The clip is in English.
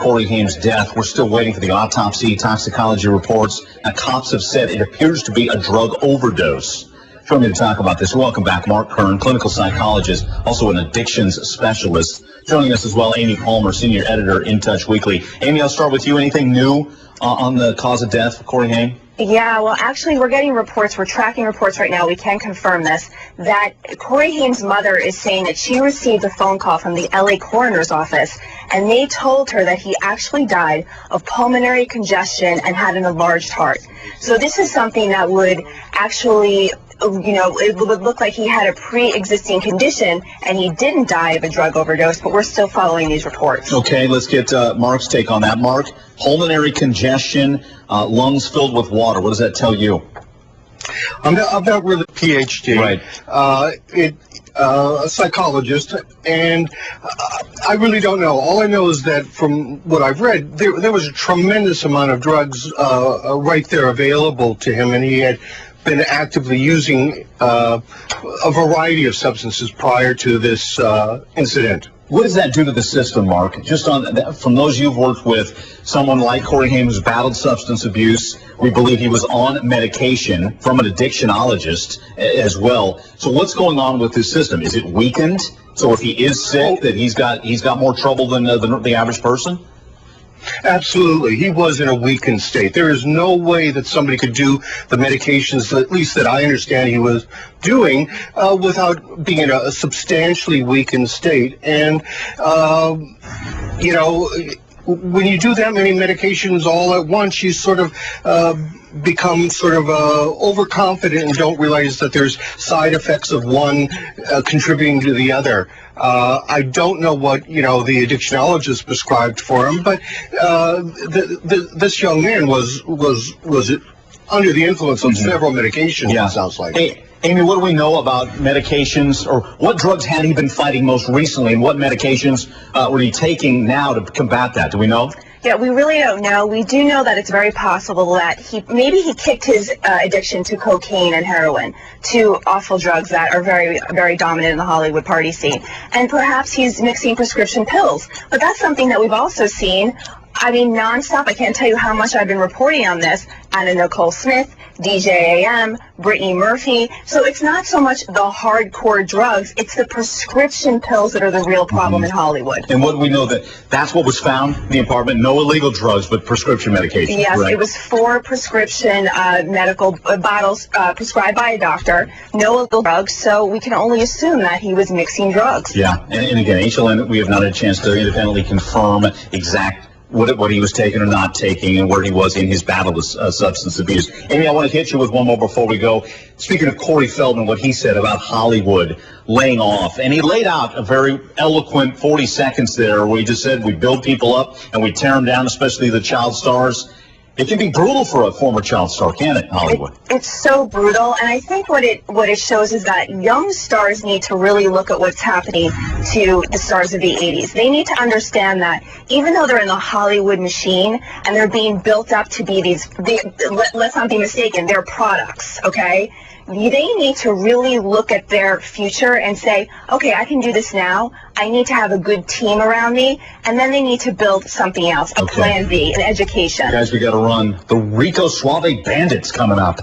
Corey Haim's death. We're still waiting for the autopsy, toxicology reports. Now, cops have said it appears to be a drug overdose. Joining me to talk about this, welcome back, Mark Kern, clinical psychologist, also an addictions specialist. Joining us as well, Amy Palmer, senior editor, In Touch Weekly. Amy, I'll start with you. Anything new on the cause of death for Corey Haim? Yeah, well, actually, we're getting reports, we're tracking reports right now, we can confirm this, that Corey Haim's mother is saying that she received a phone call from the LA coroner's office, and they told her that he actually died of pulmonary congestion and had an enlarged heart. So this is something that would actually, it would look like he had a pre-existing condition and he didn't die of a drug overdose, but we're still following these reports. Okay, let's get Mark's take on that. Mark, pulmonary congestion, lungs filled with water. What does that tell you? I'm not really a PhD. Right. A psychologist, and I really don't know. All I know is that from what I've read, there was a tremendous amount of drugs right there available to him, and he had been actively using a variety of substances prior to this incident. What does that do to the system, Mark? Just from those you've worked with, someone like Corey Haim who's battled substance abuse, we believe he was on medication from an addictionologist as well. So what's going on with his system? Is it weakened? So if he is sick, that he's got more trouble than the average person? Absolutely. He was in a weakened state. There is no way that somebody could do the medications, at least that I understand he was doing, without being in a substantially weakened state. And, when you do that many medications all at once, you sort of become sort of overconfident and don't realize that there's side effects of one contributing to the other. I don't know what the addictionologist prescribed for him, but this young man was under the influence of several medications. Yeah. It sounds like. Hey, Amy, what do we know about medications, or what drugs had he been fighting most recently, and what medications were he taking now to combat that? Do we know? Yeah, we really don't know. We do know that it's very possible that maybe he kicked his addiction to cocaine and heroin, two awful drugs that are very, very dominant in the Hollywood party scene. And perhaps he's mixing prescription pills. But that's something that we've also seen, nonstop. I can't tell you how much I've been reporting on this. Anna Nicole Smith, DJ AM, Brittany Murphy. So it's not so much the hardcore drugs, it's the prescription pills that are the real problem in Hollywood. And what do we know that's what was found in the apartment? No illegal drugs, but prescription medication. Yes, right? It was 4 prescription medical bottles prescribed by a doctor, no illegal drugs, so we can only assume that he was mixing drugs. Yeah, and again, HLN, we have not had a chance to independently confirm exact what he was taking or not taking and where he was in his battle with substance abuse. Amy, I want to hit you with one more before we go. Speaking of Corey Feldman, what he said about Hollywood laying off, and he laid out a very eloquent 40 seconds there where he just said we build people up and we tear them down, especially the child stars. It can be brutal for a former child star, can't it, Hollywood? It's so brutal, and I think what it shows is that young stars need to really look at what's happening to the stars of the 80s. They need to understand that even though they're in the Hollywood machine and they're being built up to be let's not be mistaken, they're products, okay? They need to really look at their future and say, okay, I can do this now. I need to have a good team around me. And then they need to build something else, a plan B, an education. Guys, we got to run. The Rico Suave Bandits coming up.